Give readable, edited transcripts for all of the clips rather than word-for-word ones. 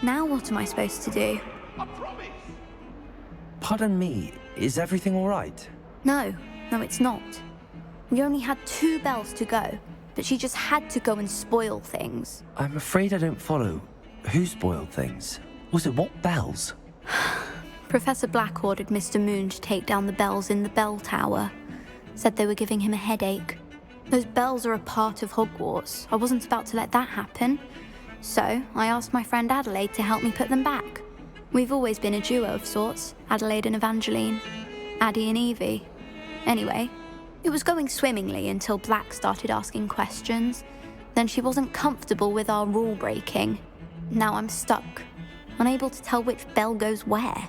Now what am I supposed to do? Pardon me, is everything all right? No, it's not. We only had 2 bells to go, but she just had to go and spoil things. I'm afraid I don't follow. Who spoiled things? Was it what bells? Professor Black ordered Mr. Moon to take down the bells in the bell tower. Said they were giving him a headache. Those bells are a part of Hogwarts. I wasn't about to let that happen. So I asked my friend Adelaide to help me put them back. We've always been a duo of sorts, Adelaide and Evangeline. Addie and Evie. Anyway, it was going swimmingly until Black started asking questions. Then she wasn't comfortable with our rule breaking. Now I'm stuck, unable to tell which bell goes where.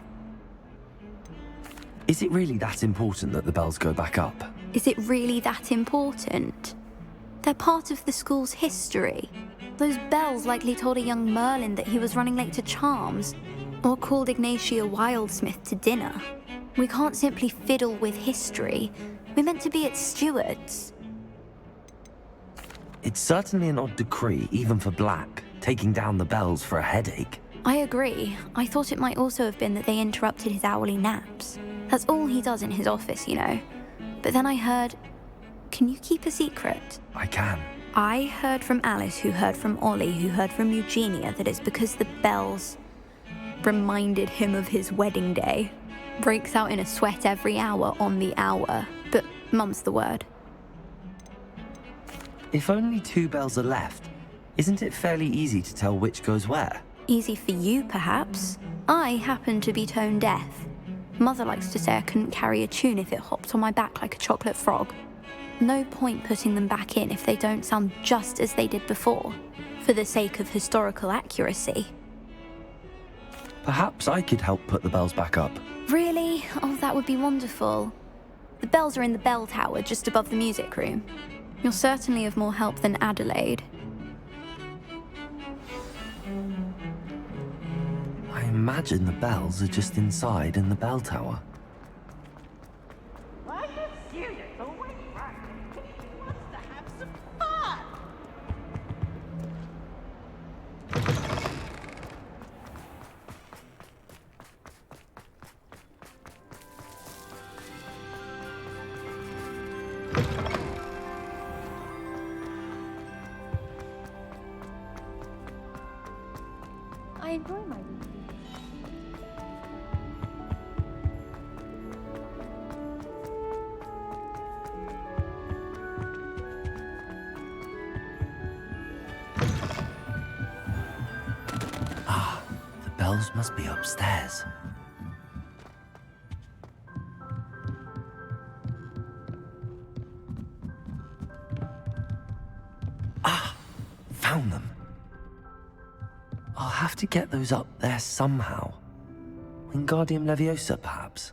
Is it really that important that the bells go back up? Is it really that important? They're part of the school's history. Those bells likely told a young Merlin that he was running late to Charms, or called Ignatia Wildsmith to dinner. We can't simply fiddle with history. We're meant to be its stewards. It's certainly an odd decree, even for Black, taking down the bells for a headache. I agree. I thought it might also have been that they interrupted his hourly naps. That's all he does in his office, you know. But then I heard... Can you keep a secret? I can. I heard from Alice, who heard from Ollie, who heard from Eugenia, that it's because the bells reminded him of his wedding day. Breaks out in a sweat every hour on the hour, but mum's the word. If only 2 bells are left, isn't it fairly easy to tell which goes where? Easy for you, perhaps. I happen to be tone deaf. Mother likes to say I couldn't carry a tune if it hopped on my back like a chocolate frog. No point putting them back in if they don't sound just as they did before, for the sake of historical accuracy. Perhaps I could help put the bells back up. Really? Oh, that would be wonderful. The bells are in the bell tower just above the music room. You're certainly of more help than Adelaide. I imagine the bells are just inside in the bell tower. Why are you serious? Always right. He wants to have some fun. I enjoy my weekend. The bells must be upstairs. Found them. I'll have to get those up there somehow. Wingardium Leviosa, perhaps?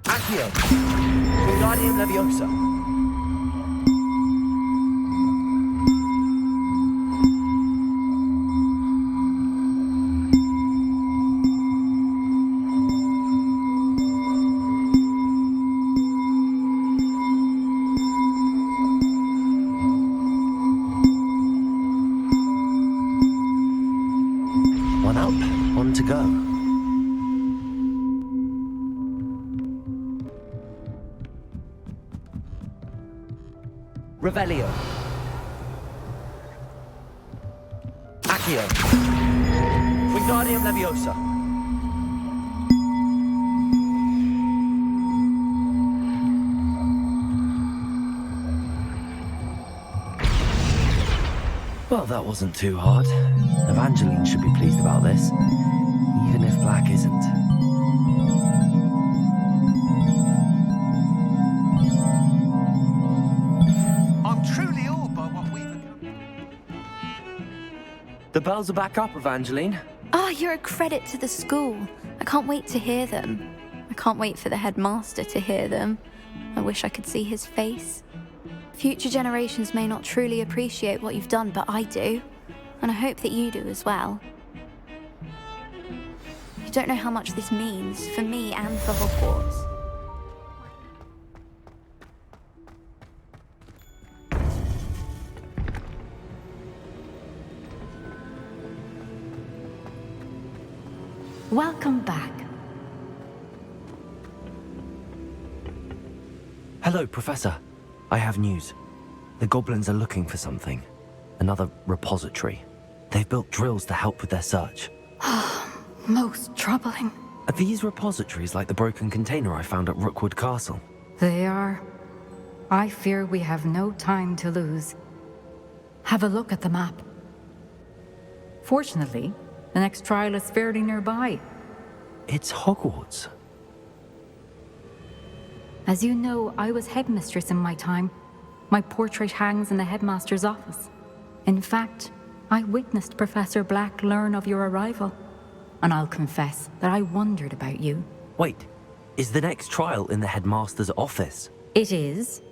Accio! Wingardium Leviosa! Revelio. Accio. Wingardium Leviosa. Well, that wasn't too hard. Evangeline should be pleased about this, even if Black isn't. I'm truly awed by what we've become. The bells are back up, Evangeline. Oh, you're a credit to the school. I can't wait to hear them. I can't wait for the headmaster to hear them. I wish I could see his face. Future generations may not truly appreciate what you've done, but I do. And I hope that you do as well. You don't know how much this means for me and for Hogwarts. Welcome back. Hello, Professor. I have news. The goblins are looking for something. Another repository. They've built drills to help with their search. Most troubling. Are these repositories like the broken container I found at Rookwood Castle? They are. I fear we have no time to lose. Have a look at the map. Fortunately, the next trial is fairly nearby. It's Hogwarts. As you know, I was headmistress in my time. My portrait hangs in the headmaster's office. In fact, I witnessed Professor Black learn of your arrival. And I'll confess that I wondered about you. Wait, is the next trial in the headmaster's office? It is.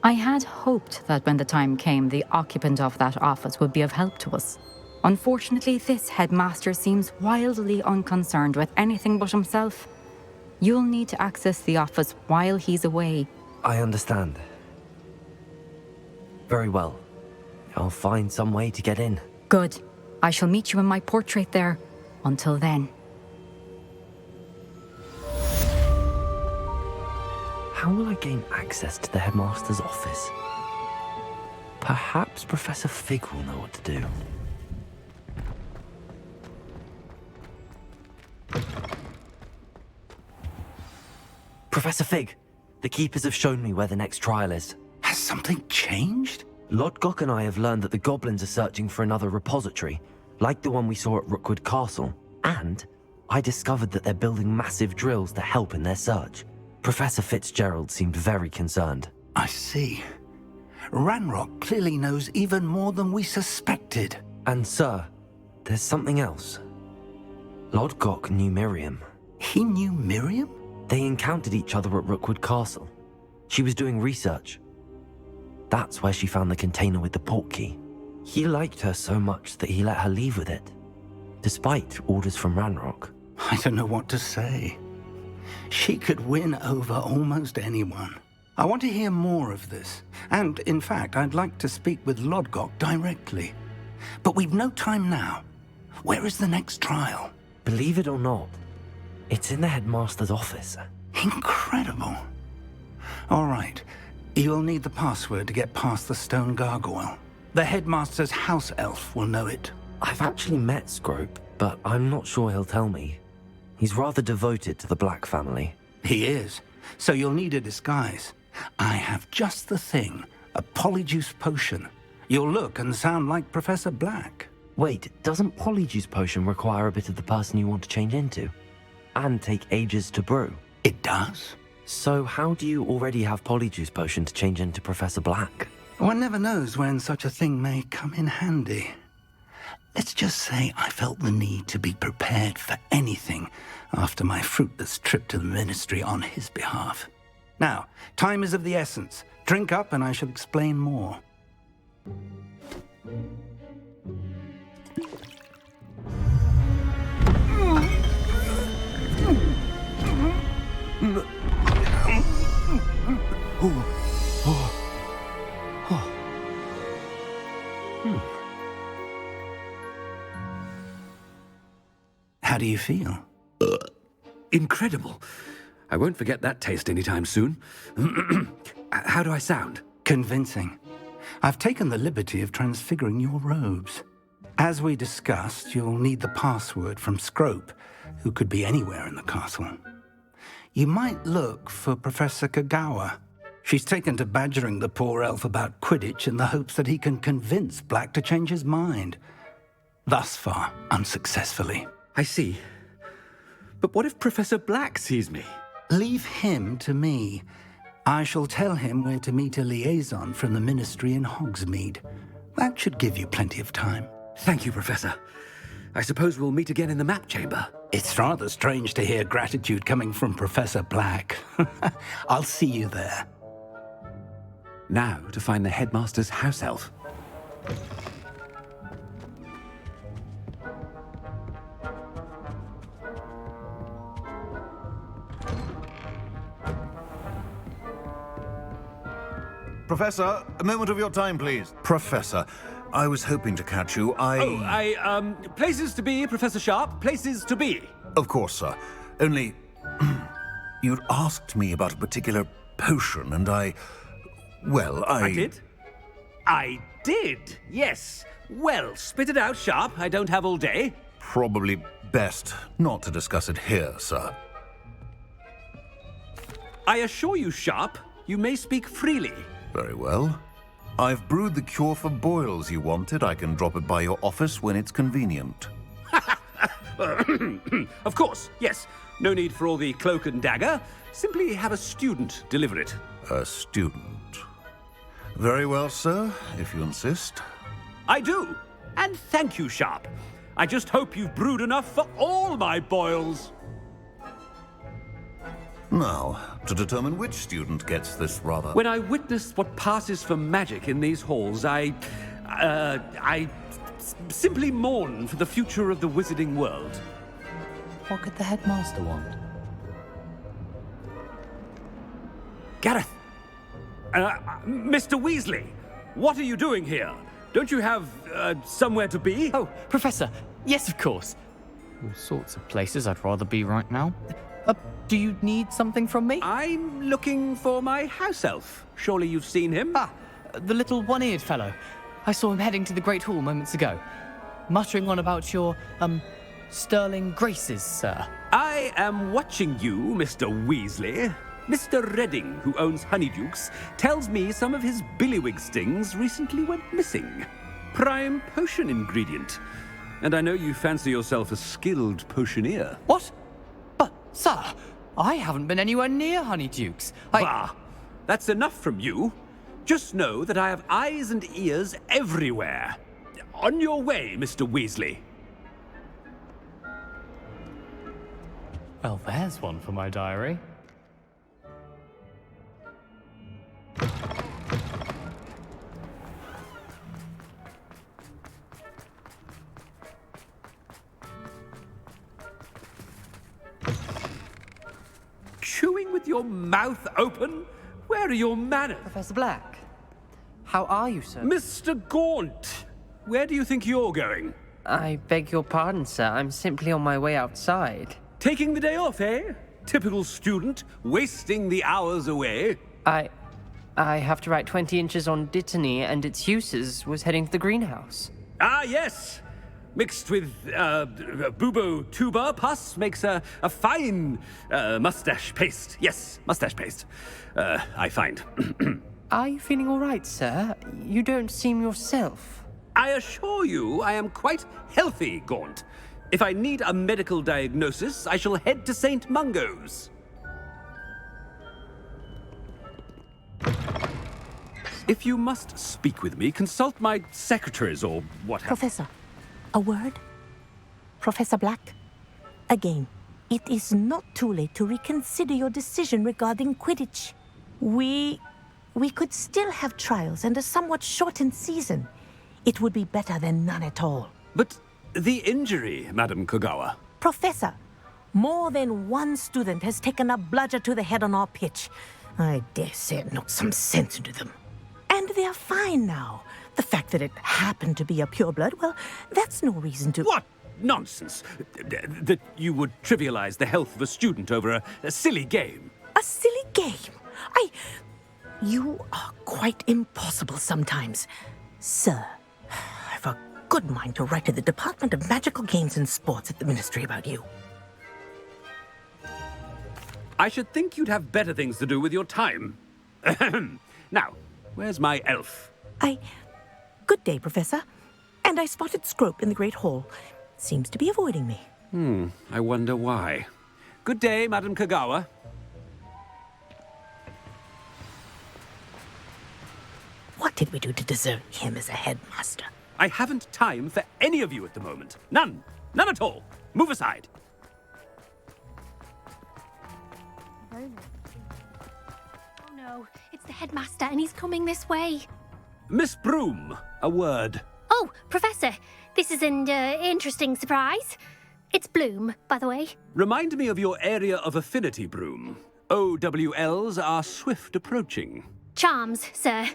I had hoped that when the time came, the occupant of that office would be of help to us. Unfortunately, this headmaster seems wildly unconcerned with anything but himself. You'll need to access the office while he's away. I understand. Very well. I'll find some way to get in. Good. I shall meet you in my portrait there. Until then. How will I gain access to the headmaster's office? Perhaps Professor Fig will know what to do. Professor Fig, the Keepers have shown me where the next trial is. Has something changed? Lodgok and I have learned that the goblins are searching for another repository, like the one we saw at Rookwood Castle. And I discovered that they're building massive drills to help in their search. Professor Fitzgerald seemed very concerned. I see. Ranrock clearly knows even more than we suspected. And sir, there's something else. Lodgok knew Miriam. He knew Miriam? They encountered each other at Rookwood Castle. She was doing research. That's where she found the container with the portkey. He liked her so much that he let her leave with it, despite orders from Ranrock. I don't know what to say. She could win over almost anyone. I want to hear more of this. And, in fact, I'd like to speak with Lodgok directly. But we've no time now. Where is the next trial? Believe it or not, it's in the headmaster's office. Incredible. All right. You'll need the password to get past the stone gargoyle. The headmaster's house elf will know it. I've actually met Scrope, but I'm not sure he'll tell me. He's rather devoted to the Black family. He is. So you'll need a disguise. I have just the thing. A polyjuice potion. You'll look and sound like Professor Black. Wait, doesn't Polyjuice Potion require a bit of the person you want to change into? And take ages to brew? It does. So how do you already have Polyjuice Potion to change into Professor Black? One never knows when such a thing may come in handy. Let's just say I felt the need to be prepared for anything after my fruitless trip to the ministry on his behalf. Now, time is of the essence. Drink up and I shall explain more. How do you feel? Incredible. I won't forget that taste anytime soon. How do I sound? Convincing. I've taken the liberty of transfiguring your robes. As we discussed, you'll need the password from Scrope, who could be anywhere in the castle. You might look for Professor Kagawa. She's taken to badgering the poor elf about Quidditch in the hopes that he can convince Black to change his mind. Thus far, unsuccessfully. I see. But what if Professor Black sees me? Leave him to me. I shall tell him where to meet a liaison from the Ministry in Hogsmeade. That should give you plenty of time. Thank you, Professor. I suppose we'll meet again in the map chamber. It's rather strange to hear gratitude coming from Professor Black. I'll see you there. Now to find the headmaster's house elf. Professor, a moment of your time, please. Professor, I was hoping to catch you. Places to be, Professor Sharp. Places to be. Of course, sir. Only, you'd asked me about a particular potion, and I did? I did, yes. Well, spit it out, Sharp. I don't have all day. Probably best not to discuss it here, sir. I assure you, Sharp, you may speak freely. Very well. I've brewed the cure for boils you wanted. I can drop it by your office when it's convenient. Of course, yes. No need for all the cloak and dagger. Simply have a student deliver it. A student. Very well, sir, if you insist. I do. And thank you, Sharp. I just hope you've brewed enough for all my boils. Now, to determine which student gets this rather... When I witness what passes for magic in these halls, I simply mourn for the future of the wizarding world. What could the headmaster want? Gareth! Mr. Weasley, what are you doing here? Don't you have, somewhere to be? Oh, Professor, yes, of course. All sorts of places I'd rather be right now. Do you need something from me? I'm looking for my house elf. Surely you've seen him? Ah, the little one-eared fellow. I saw him heading to the Great Hall moments ago, muttering on about your, sterling graces, sir. I am watching you, Mr. Weasley. Mr. Redding, who owns Honeydukes, tells me some of his billywig stings recently went missing. Prime potion ingredient. And I know you fancy yourself a skilled potioneer. What? But, sir, I haven't been anywhere near Honeydukes. Bah! That's enough from you. Just know that I have eyes and ears everywhere. On your way, Mr. Weasley. Well, there's one for my diary. Chewing with your mouth open? Where are your manners? Professor Black, how are you, sir? Mr. Gaunt, where do you think you're going? I beg your pardon, sir. I'm simply on my way outside. Taking the day off, eh? Typical student, wasting the hours away. I have to write 20 inches on Dittany and its uses. Was heading to the greenhouse. Ah, yes. Mixed with bubo tuber pus makes a fine mustache paste. Yes, mustache paste. I find. Are you feeling all right, sir? You don't seem yourself. I assure you I am quite healthy, Gaunt. If I need a medical diagnosis, I shall head to St. Mungo's. If you must speak with me, consult my secretaries or what have you. Professor, a word? Professor Black? Again, it is not too late to reconsider your decision regarding Quidditch. We could still have trials and a somewhat shortened season. It would be better than none at all. But the injury, Madam Kagawa. Professor, more than one student has taken a bludger to the head on our pitch. I dare say it knocked some sense into them. And they're fine now. The fact that it happened to be a pureblood, well, that's no reason to... What nonsense! That you would trivialize the health of a student over a silly game. A silly game? You are quite impossible sometimes. Sir, I've a good mind to write to the Department of Magical Games and Sports at the Ministry about you. I should think you'd have better things to do with your time. Now, where's my elf? Good day, Professor. And I spotted Scrope in the Great Hall. Seems to be avoiding me. I wonder why. Good day, Madam Kagawa. What did we do to deserve him as a headmaster? I haven't time for any of you at the moment. None. None at all. Move aside. Oh no, it's the headmaster and he's coming this way. Miss Broom, a word. Oh, Professor, this is an interesting surprise. It's Bloom, by the way. Remind me of your area of affinity, Broom. OWLs are swift approaching. Charms, sir.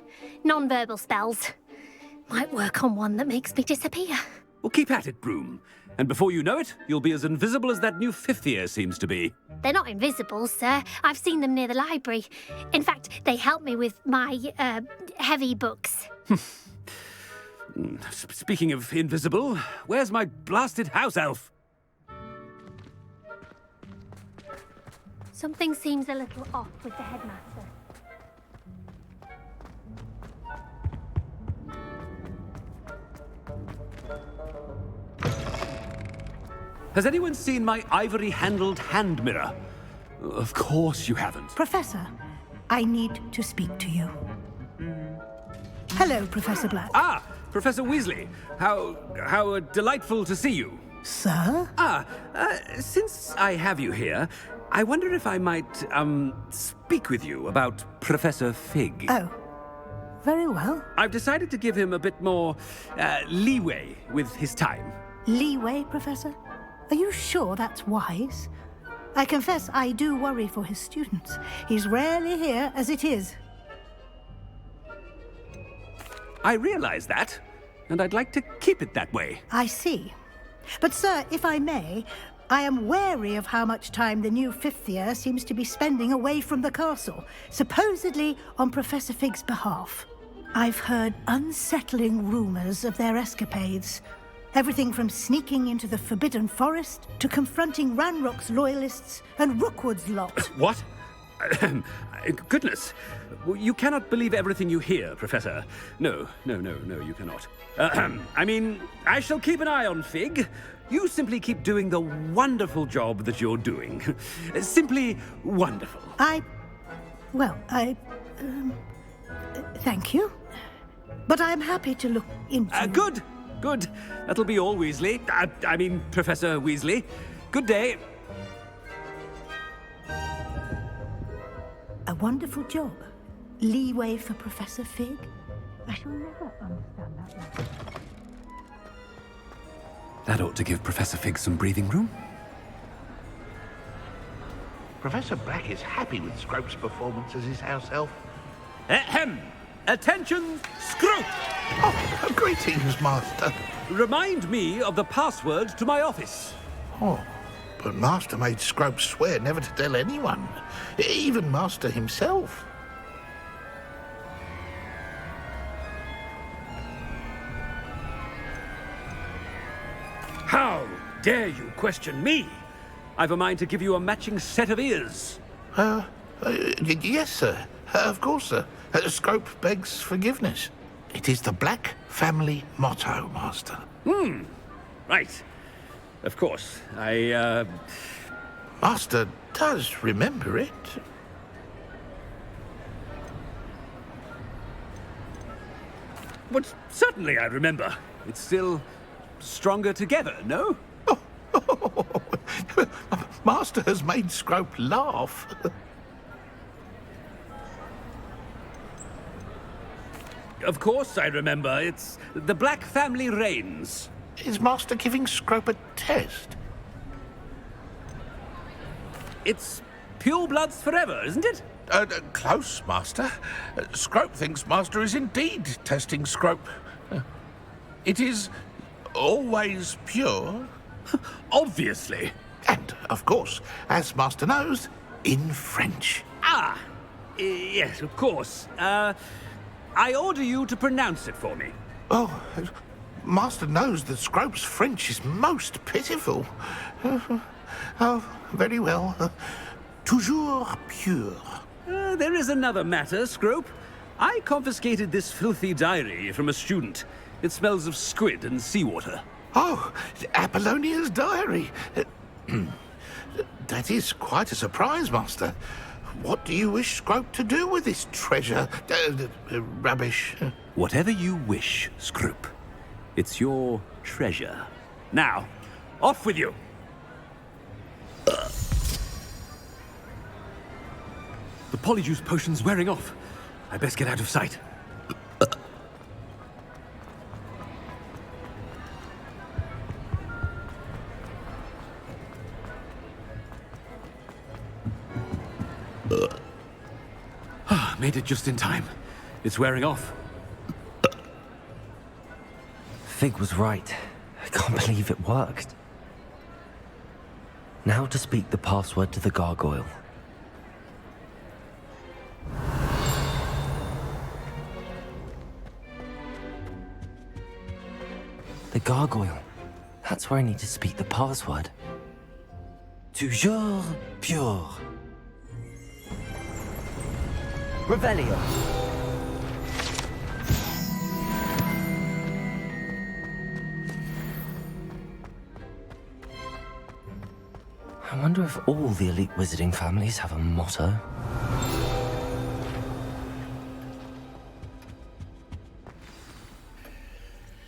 Non-verbal spells. Might work on one that makes me disappear. Well, keep at it, Broom. And before you know it, you'll be as invisible as that new fifth year seems to be. They're not invisible, sir. I've seen them near the library. In fact, they help me with my, heavy books. Speaking of invisible, where's my blasted house elf? Something seems a little off with the headmaster. Has anyone seen my ivory-handled hand mirror? Of course you haven't. Professor, I need to speak to you. Hello, Professor Black. Ah, Professor Weasley. How delightful to see you. Sir? Since I have you here, I wonder if I might, speak with you about Professor Fig. Oh, very well. I've decided to give him a bit more, leeway with his time. Leeway, Professor? Are you sure that's wise? I confess I do worry for his students. He's rarely here as it is. I realize that, and I'd like to keep it that way. I see. But, sir, if I may, I am wary of how much time the new fifth year seems to be spending away from the castle, supposedly on Professor Fig's behalf. I've heard unsettling rumors of their escapades. Everything from sneaking into the Forbidden Forest to confronting Ranrock's loyalists and Rookwood's lot. What? Goodness. You cannot believe everything you hear, Professor. No, you cannot. I mean, I shall keep an eye on Fig. You simply keep doing the wonderful job that you're doing. Simply wonderful. Thank you. But I'm happy to look into... Good. That'll be all, Weasley. I mean, Professor Weasley. Good day. A wonderful job. Leeway for Professor Fig? I shall never understand that one. That ought to give Professor Fig some breathing room. Professor Black is happy with Scrope's performance as his house elf. Ahem! Attention, Scrope! Oh, greetings, Master. Remind me of the password to my office. Oh, but Master made Scrope swear never to tell anyone, even Master himself. How dare you question me? I've a mind to give you a matching set of ears. Yes, sir. Of course, sir. Scrope begs forgiveness. It is the Black family motto, Master. Right. Of course. Master does remember it. But certainly I remember. It's still stronger together, no? Master has made Scrope laugh. Of course I remember. It's the Black family reigns. Is Master giving Scrope a test? It's pure bloods forever, isn't it? Close, Master. Scrope thinks Master is indeed testing Scrope. It is always pure. Obviously. And, of course, as Master knows, in French. Ah! Yes, of course. I order you to pronounce it for me. Oh, Master knows that Scrope's French is most pitiful. Oh, very well. Toujours pure. There is another matter, Scrope. I confiscated this filthy diary from a student. It smells of squid and seawater. Oh, Apollonia's diary. That is quite a surprise, Master. What do you wish Scrope to do with this treasure? Rubbish. Whatever you wish, Scrope. It's your treasure. Now, off with you! The polyjuice potion's wearing off. I best get out of sight. Made it just in time. It's wearing off. Fig was right. I can't believe it worked. Now to speak the password to the gargoyle. The gargoyle. That's where I need to speak the password. Toujours pure. Revelio. I wonder if all the elite wizarding families have a motto.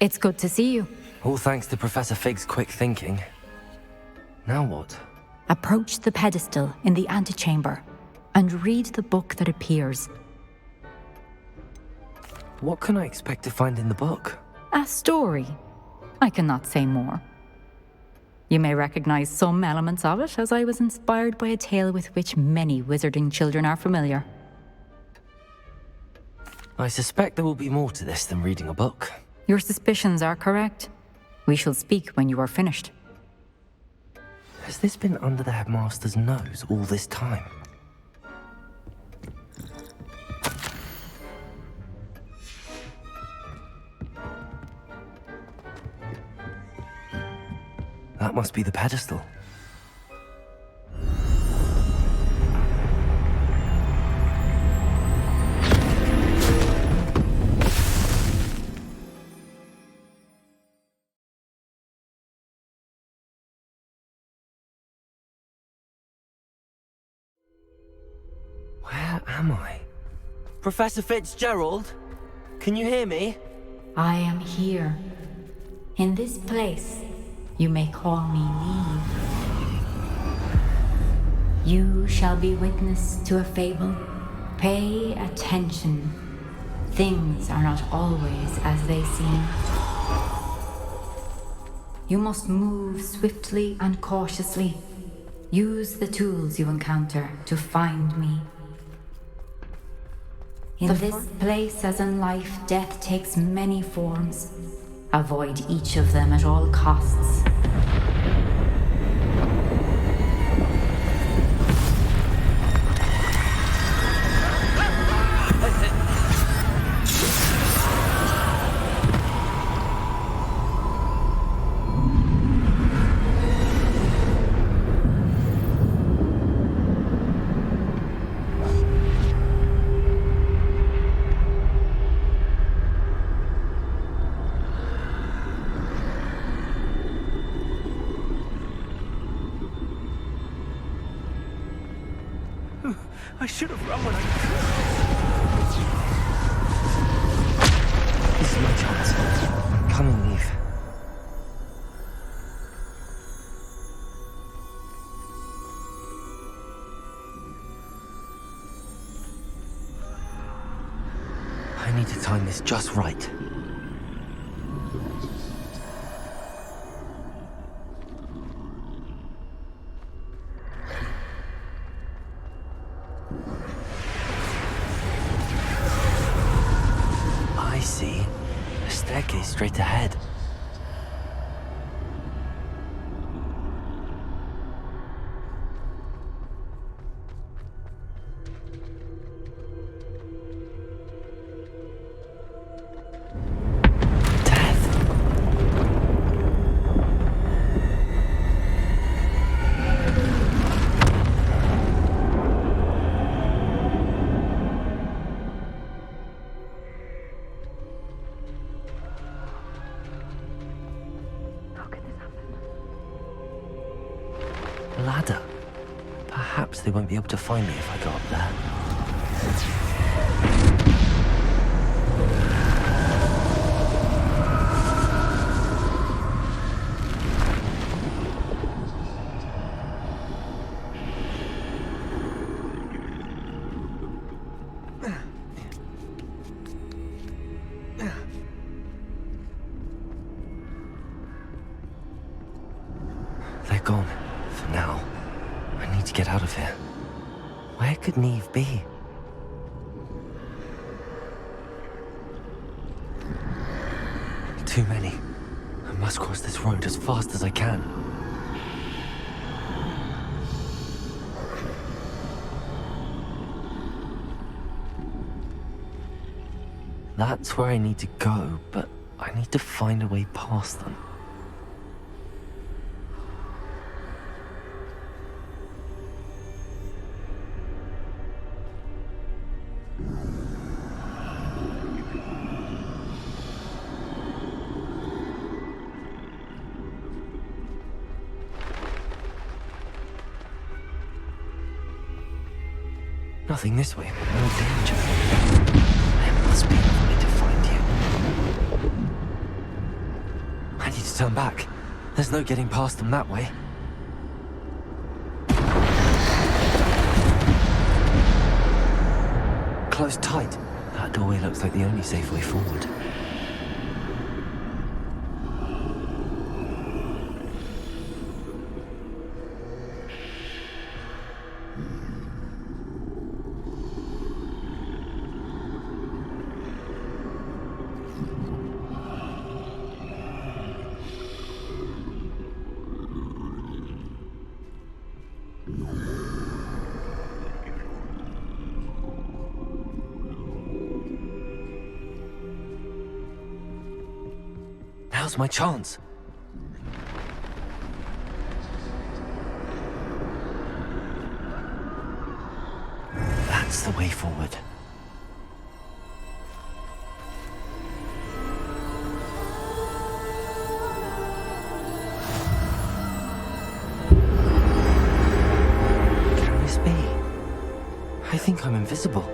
It's good to see you. All thanks to Professor Fig's quick thinking. Now what? Approach the pedestal in the antechamber and read the book that appears. What can I expect to find in the book? A story. I cannot say more. You may recognize some elements of it, as I was inspired by a tale with which many wizarding children are familiar. I suspect there will be more to this than reading a book. Your suspicions are correct. We shall speak when you are finished. Has this been under the headmaster's nose all this time? That must be the pedestal. Where am I? Professor Fitzgerald? Can you hear me? I am here. In this place, you may call me Neve. You shall be witness to a fable. Pay attention. Things are not always as they seem. You must move swiftly and cautiously. Use the tools you encounter to find me. In this place, as in life, death takes many forms. Avoid each of them at all costs. I should have run when I This is my chance. Come on, Neve. I need to time this just right. I see. A staircase straight ahead. Perhaps they won't be able to find me if I go up there. They're gone, for now. I need to get out of here. Where could Neve be? Too many. I must cross this road as fast as I can. That's where I need to go, but I need to find a way past them. Nothing this way, but no danger. There must be another way to find you. I need to turn back. There's no getting past them that way. Close tight. That doorway looks like the only safe way forward. Now's my chance. That's the way forward. Can this be? I think I'm invisible.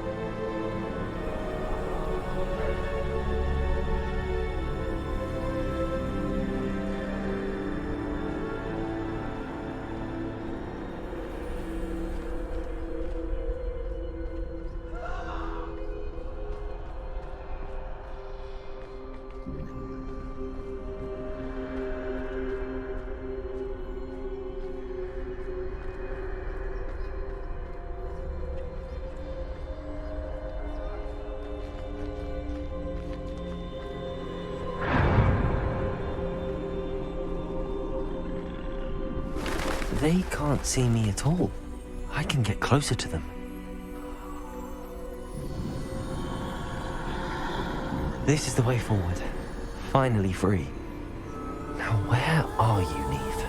They can't see me at all. I can get closer to them. This is the way forward. Finally free. Now where are you, Neve?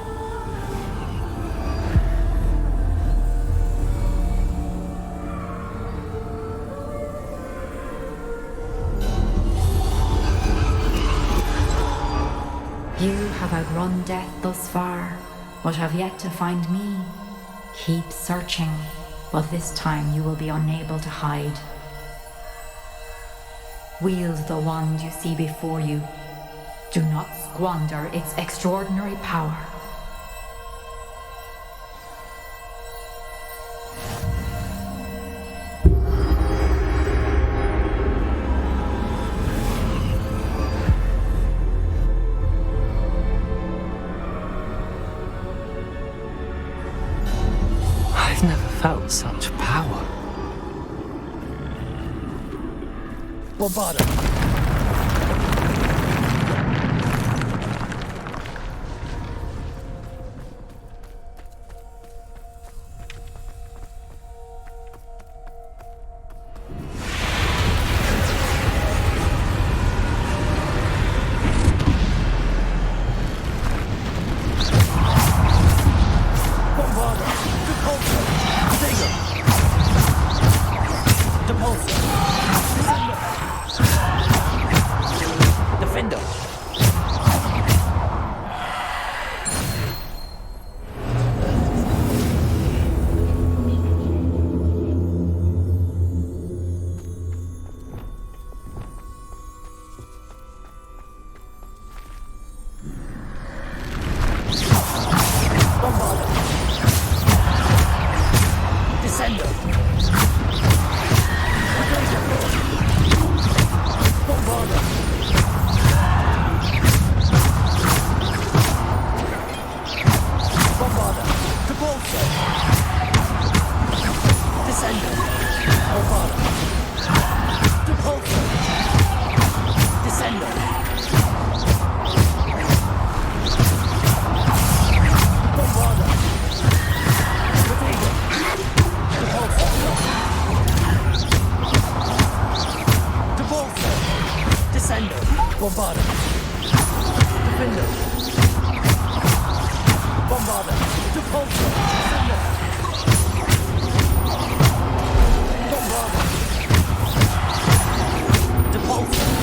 You have outrun death thus far, but have yet to find me. Keep searching, but this time you will be unable to hide. Wield the wand you see before you. Do not squander its extraordinary power. I've never felt such power. Bobada. Depulso. Bombarda. Defender. Bombarda. Depulso. Defender. Bombarda. Depulso.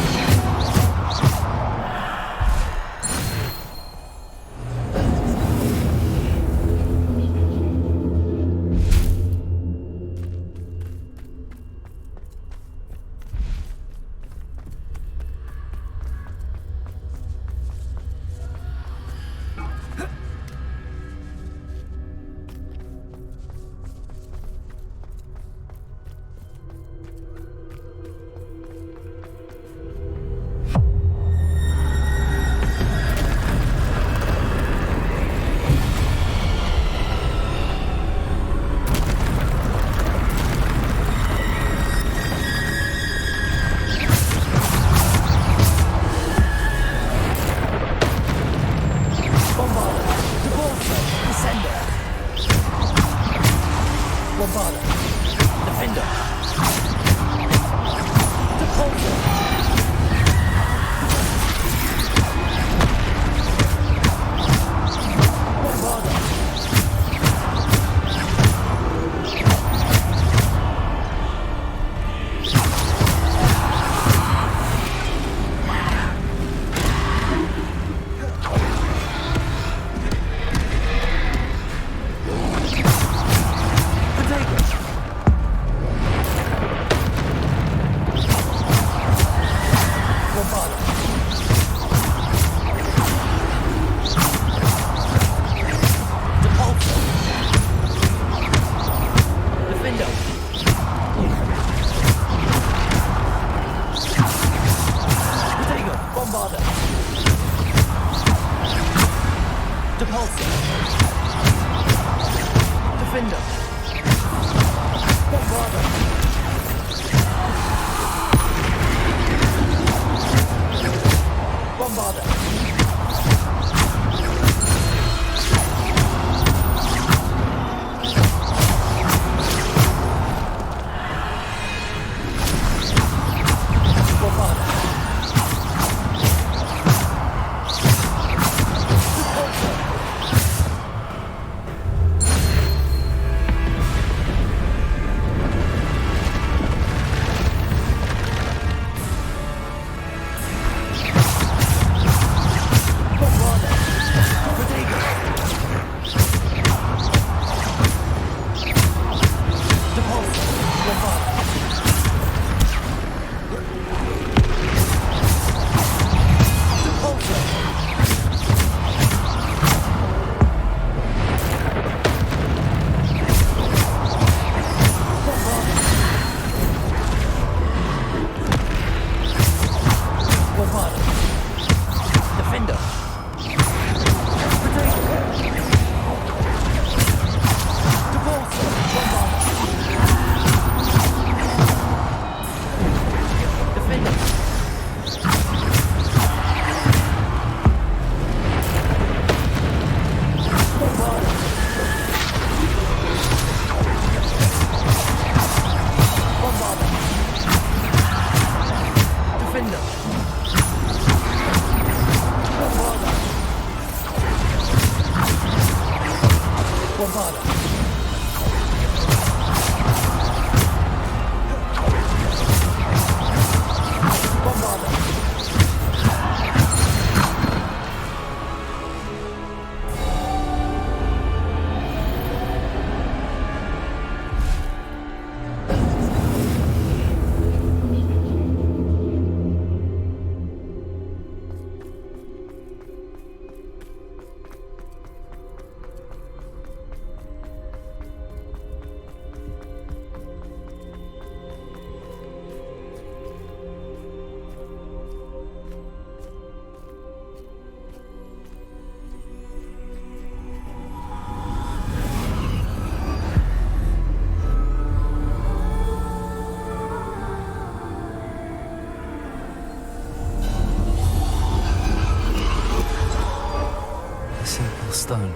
stone.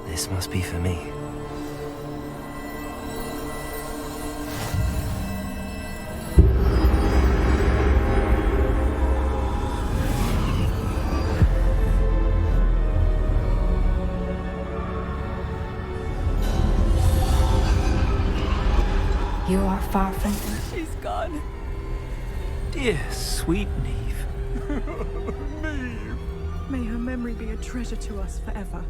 This must be for me. far from them. She's gone. Dear, sweet Neve. May her memory be a treasure to us forever.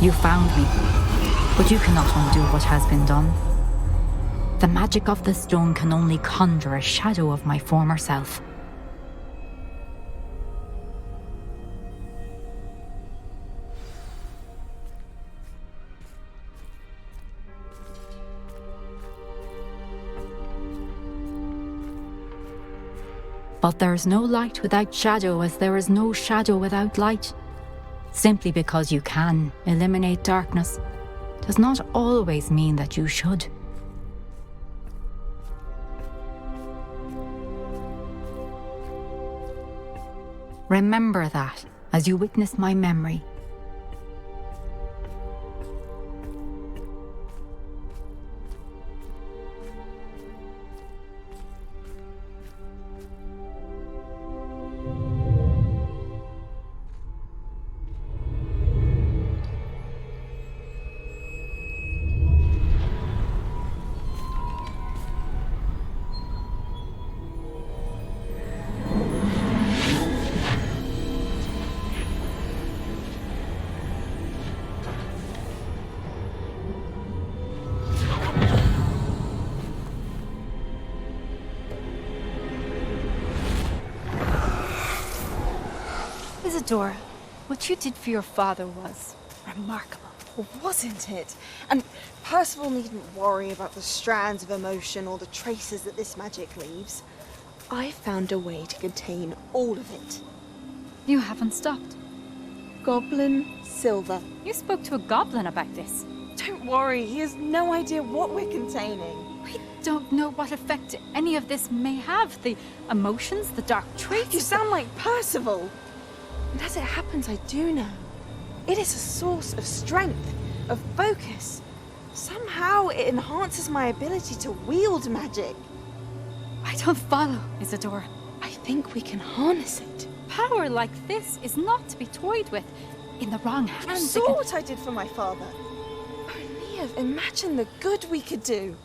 You found me, but you cannot undo what has been done. The magic of the stone can only conjure a shadow of my former self. But there is no light without shadow, as there is no shadow without light. Simply because you can eliminate darkness does not always mean that you should. Remember that as you witness my memory. Isadora, what you did for your father was remarkable, wasn't it? And Percival needn't worry about the strands of emotion or the traces that this magic leaves. I found a way to contain all of it. You haven't stopped. Goblin Silver. You spoke to a goblin about this. Don't worry, he has no idea what we're containing. We don't know what effect any of this may have. The emotions, the dark traits. You sound like Percival. And as it happens, I do know. It is a source of strength, of focus. Somehow it enhances my ability to wield magic. I don't follow, Isadora. I think we can harness it. Power like this is not to be toyed with. In the wrong hands. You saw what I did for my father. Neve, imagine the good we could do.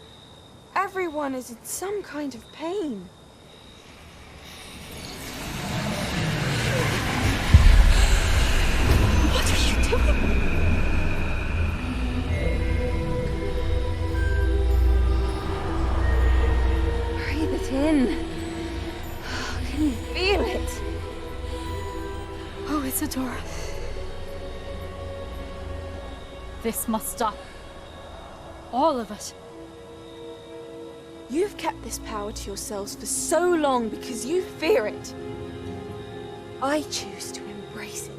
Everyone is in some kind of pain. What are you doing? Breathe it in. Can you feel it? Oh, Isadora. This must stop. All of it. You've kept this power to yourselves for so long because you fear it. I choose to embrace it.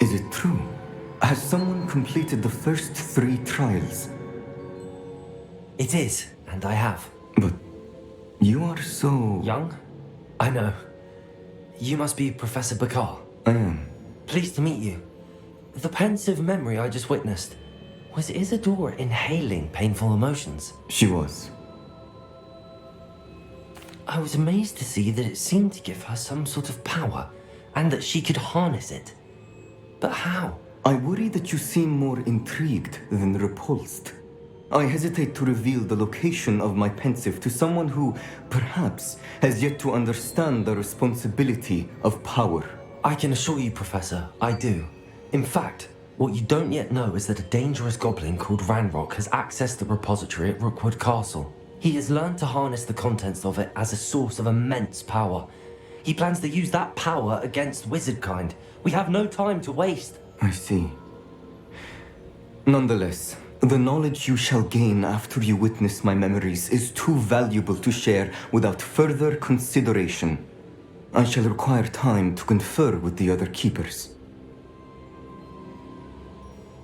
Is it true? Has someone completed the first 3 trials? It is, and I have. But you are so... Young? I know. You must be Professor Bakar. I am. Pleased to meet you. The pensive memory I just witnessed, was Isadora inhaling painful emotions? She was. I was amazed to see that it seemed to give her some sort of power, and that she could harness it. But how? I worry that you seem more intrigued than repulsed. I hesitate to reveal the location of my pensive to someone who, perhaps, has yet to understand the responsibility of power. I can assure you, Professor, I do. In fact, What you don't yet know is that a dangerous goblin called Ranrock has accessed the repository at Rookwood Castle. He has learned to harness the contents of it as a source of immense power. He plans to use that power against wizardkind. We have no time to waste. I see. Nonetheless, the knowledge you shall gain after you witness my memories is too valuable to share without further consideration. I shall require time to confer with the other keepers.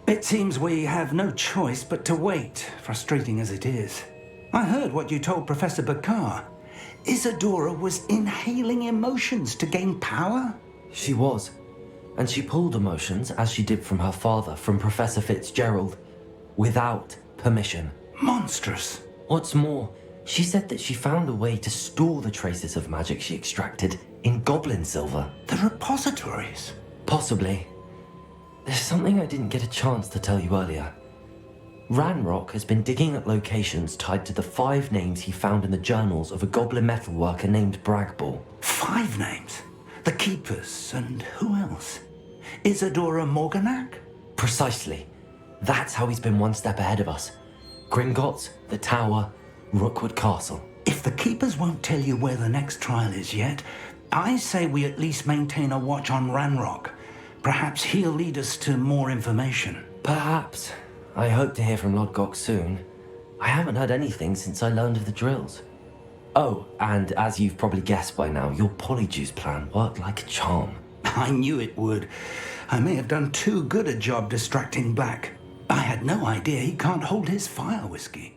It seems we have no choice but to wait, frustrating as it is. I heard what you told Professor Bakar. Isadora was inhaling emotions to gain power? She was. And she pulled emotions, as she did from her father, from Professor Fitzgerald, without permission. Monstrous. What's more, she said that she found a way to store the traces of magic she extracted in goblin silver. The repositories? Possibly. There's something I didn't get a chance to tell you earlier. Ranrock has been digging at locations tied to the 5 names he found in the journals of a goblin metalworker named Bragball. 5 names? The Keepers, and who else? Isadora Morganac? Precisely. That's how he's been one step ahead of us. Gringotts, the Tower, Rookwood Castle. If the Keepers won't tell you where the next trial is yet, I say we at least maintain a watch on Ranrock. Perhaps he'll lead us to more information. Perhaps. I hope to hear from Lodgok soon. I haven't heard anything since I learned of the drills. Oh, and as you've probably guessed by now, your polyjuice plan worked like a charm. I knew it would. I may have done too good a job distracting Black. I had no idea he can't hold his fire whiskey.